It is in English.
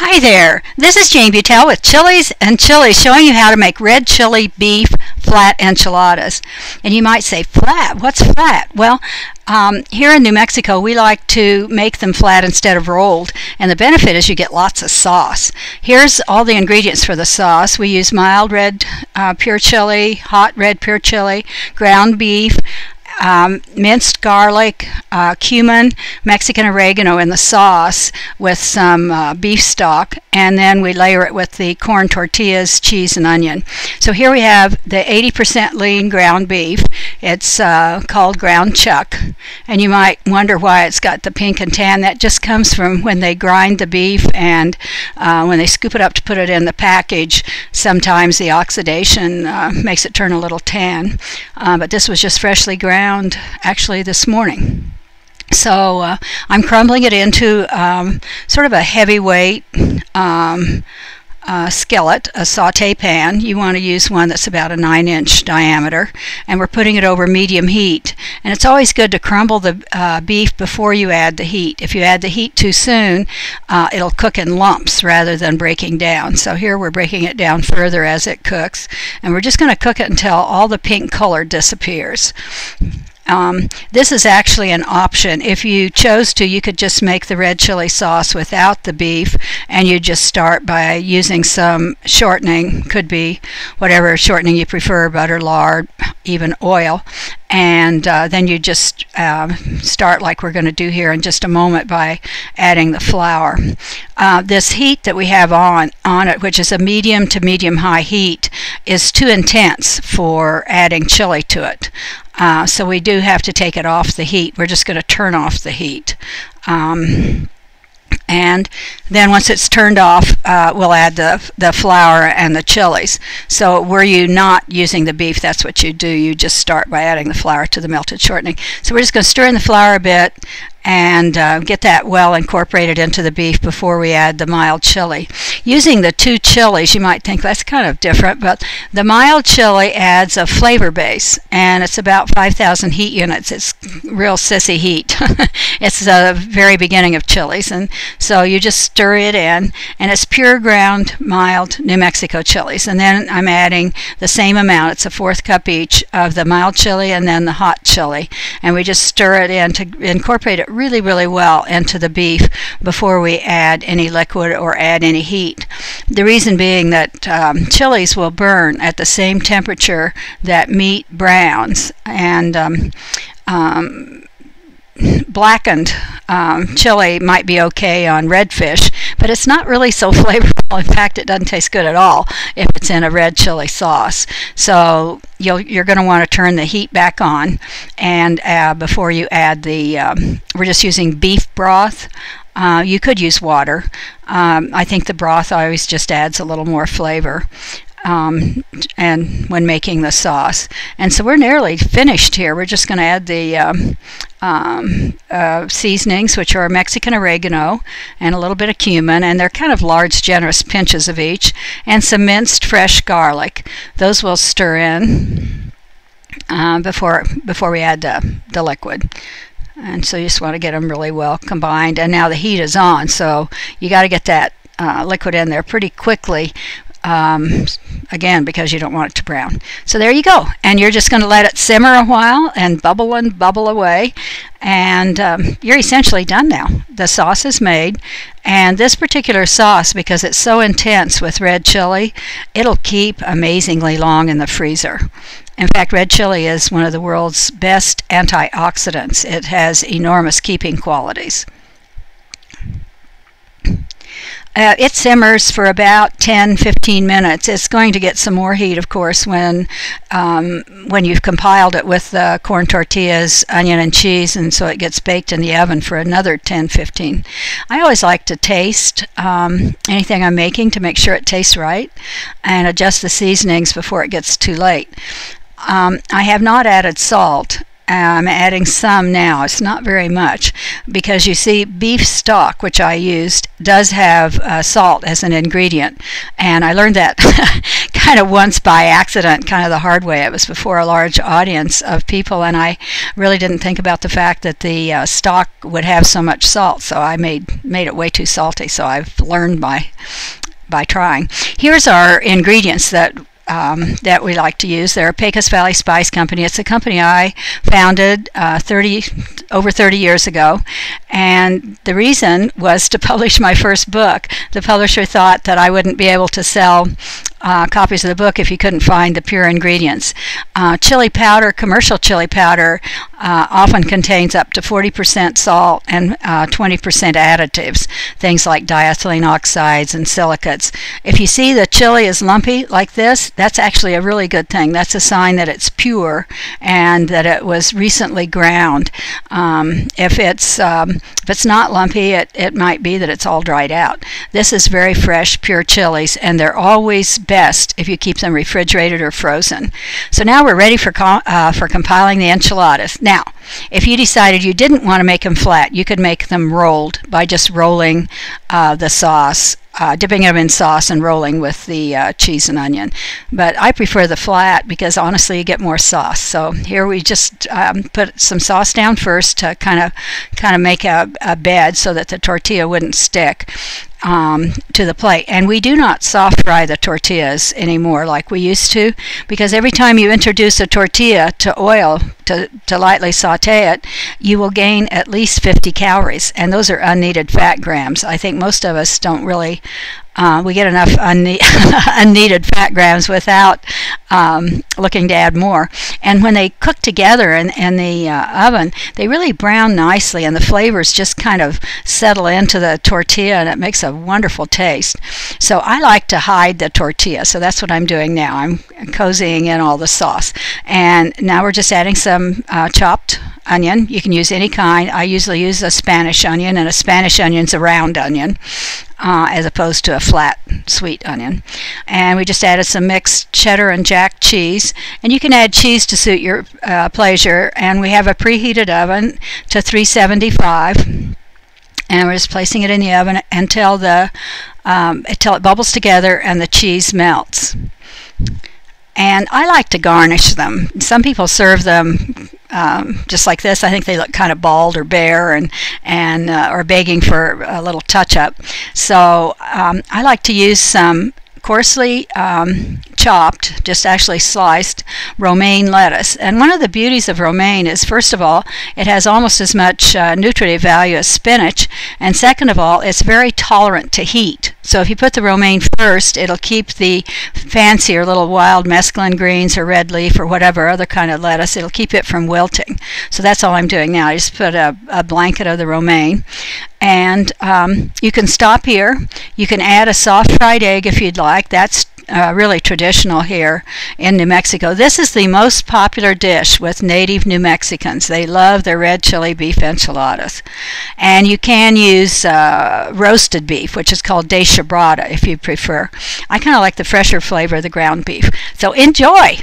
Hi there, this is Jane Butel with Chilies and Chilies showing you how to make red chili beef flat enchiladas. And you might say, flat? What's flat? Well, here in New Mexico we like to make them flat instead of rolled, and the benefit is you get lots of sauce. Here's all the ingredients for the sauce. We use mild red pure chili, hot red pure chili, ground beef, minced garlic, cumin, Mexican oregano in the sauce with some beef stock, and then we layer it with the corn tortillas, cheese, and onion. So here we have the 80% lean ground beef. It's called ground chuck, and you might wonder why it's got the pink and tan. That just comes from when they grind the beef and when they scoop it up to put it in the package, sometimes the oxidation makes it turn a little tan. But this was just freshly ground actually this morning. So I'm crumbling it into sort of a heavyweight skillet, a saute pan. You want to use one that's about a 9-inch diameter, and we're putting it over medium heat. And it's always good to crumble the beef before you add the heat. If you add the heat too soon, it'll cook in lumps rather than breaking down. So here we're breaking it down further as it cooks, and we're just going to cook it until all the pink color disappears. This is actually an option. If you chose to, you could just make the red chili sauce without the beef, and you just start by using some shortening. Could be whatever shortening you prefer, butter, lard, even oil. And then you just start like we're going to do here in just a moment by adding the flour. This heat that we have on it, which is a medium to medium high heat, is too intense for adding chili to it. So we do have to take it off the heat. We're just going to turn off the heat. And then once it's turned off, we'll add the flour and the chilies. So were you not using the beef, that's what you do. You just start by adding the flour to the melted shortening. So we're just going to stir in the flour a bit and get that well incorporated into the beef before we add the mild chili. Using the two chilies, you might think that's kind of different, but the mild chili adds a flavor base, and it's about 5,000 heat units. It's real sissy heat. It's the very beginning of chilies, and so you just stir it in, and it's pure ground mild New Mexico chilies. And then I'm adding the same amount, it's a 1/4 cup each, of the mild chili and then the hot chili, and we just stir it in to incorporate it really well into the beef before we add any liquid or add any heat. The reason being that chilies will burn at the same temperature that meat browns, and blackened chili might be okay on redfish, but it's not really so flavorful. In fact, it doesn't taste good at all if it's in a red chili sauce. So you're going to want to turn the heat back on, and before you add the, we're just using beef broth. You could use water. I think the broth always just adds a little more flavor. And when making the sauce. And so we're nearly finished here. We're just going to add the seasonings, which are Mexican oregano and a little bit of cumin, and they're kind of large, generous pinches of each, and some minced fresh garlic. Those we'll stir in before we add the liquid. And so you just want to get them really well combined. And now the heat is on, so you got to get that liquid in there pretty quickly. Again, because you don't want it to brown. So there you go, and you're just going to let it simmer a while and bubble away, and you're essentially done now. The sauce is made, and this particular sauce, because it's so intense with red chili, it'll keep amazingly long in the freezer. In fact, red chili is one of the world's best antioxidants. It has enormous keeping qualities. It simmers for about 10-15 minutes. It's going to get some more heat, of course, when you've compiled it with the corn tortillas, onion, and cheese, and so it gets baked in the oven for another 10-15. I always like to taste anything I'm making to make sure it tastes right, and adjust the seasonings before it gets too late. I have not added salt I'm adding some now. It's not very much because you see beef stock, which I used, does have salt as an ingredient, and I learned that kind of once by accident, kind of the hard way. It was before a large audience of people, and I really didn't think about the fact that the stock would have so much salt, so I made it way too salty. So I've learned by trying. Here's our ingredients that we like to use. They're Pecos Valley Spice Company. It's a company I founded over 30 years ago, and the reason was to publish my first book. The publisher thought that I wouldn't be able to sell copies of the book if you couldn't find the pure ingredients. Chili powder, commercial chili powder, often contains up to 40% salt and 20% additives, things like diethylene oxides and silicates. If you see the chili is lumpy like this, that's actually a really good thing. That's a sign that it's pure and that it was recently ground. If it's not lumpy, it might be that it's all dried out. This is very fresh, pure chilies, and they're always best if you keep them refrigerated or frozen. So now we're ready for compiling the enchiladas. Now, if you decided you didn't want to make them flat, you could make them rolled by just rolling the sauce, dipping them in sauce and rolling with the cheese and onion. But I prefer the flat because honestly you get more sauce. So here we just put some sauce down first to kind of make a bed so that the tortilla wouldn't stick to the plate. And we do not soft fry the tortillas anymore like we used to, because every time you introduce a tortilla to oil to lightly saute it, you will gain at least 50 calories, and those are unneeded fat grams. I think most of us don't really we get enough unneeded fat grams without looking to add more. And when they cook together in the oven, they really brown nicely, and the flavors just kind of settle into the tortilla, and it makes a wonderful taste. So I like to hide the tortilla, so that's what I'm doing now. I'm cozying in all the sauce. And now we're just adding some chopped onion. You can use any kind. I usually use a Spanish onion, and a Spanish onion's a round onion, as opposed to a flat sweet onion. And we just added some mixed cheddar and jack cheese, and you can add cheese to suit your pleasure. And we have a preheated oven to 375, and we're just placing it in the oven until it bubbles together and the cheese melts. And I like to garnish them. Some people serve them just like this. I think they look kind of bald or bare and are begging for a little touch-up. So I like to use some coarsely chopped, just actually sliced, romaine lettuce. And one of the beauties of romaine is, first of all, it has almost as much nutritive value as spinach, and second of all, it's very tolerant to heat. So if you put the romaine first, it'll keep the fancier little wild mesclun greens or red leaf or whatever other kind of lettuce, it'll keep it from wilting. So that's all I'm doing now. I just put a blanket of the romaine. And you can stop here. You can add a soft fried egg if you'd like. That's really traditional here in New Mexico. This is the most popular dish with native New Mexicans. They love their red chili beef enchiladas. And you can use roasted beef, which is called deshebrada if you prefer. I kind of like the fresher flavor of the ground beef. So enjoy!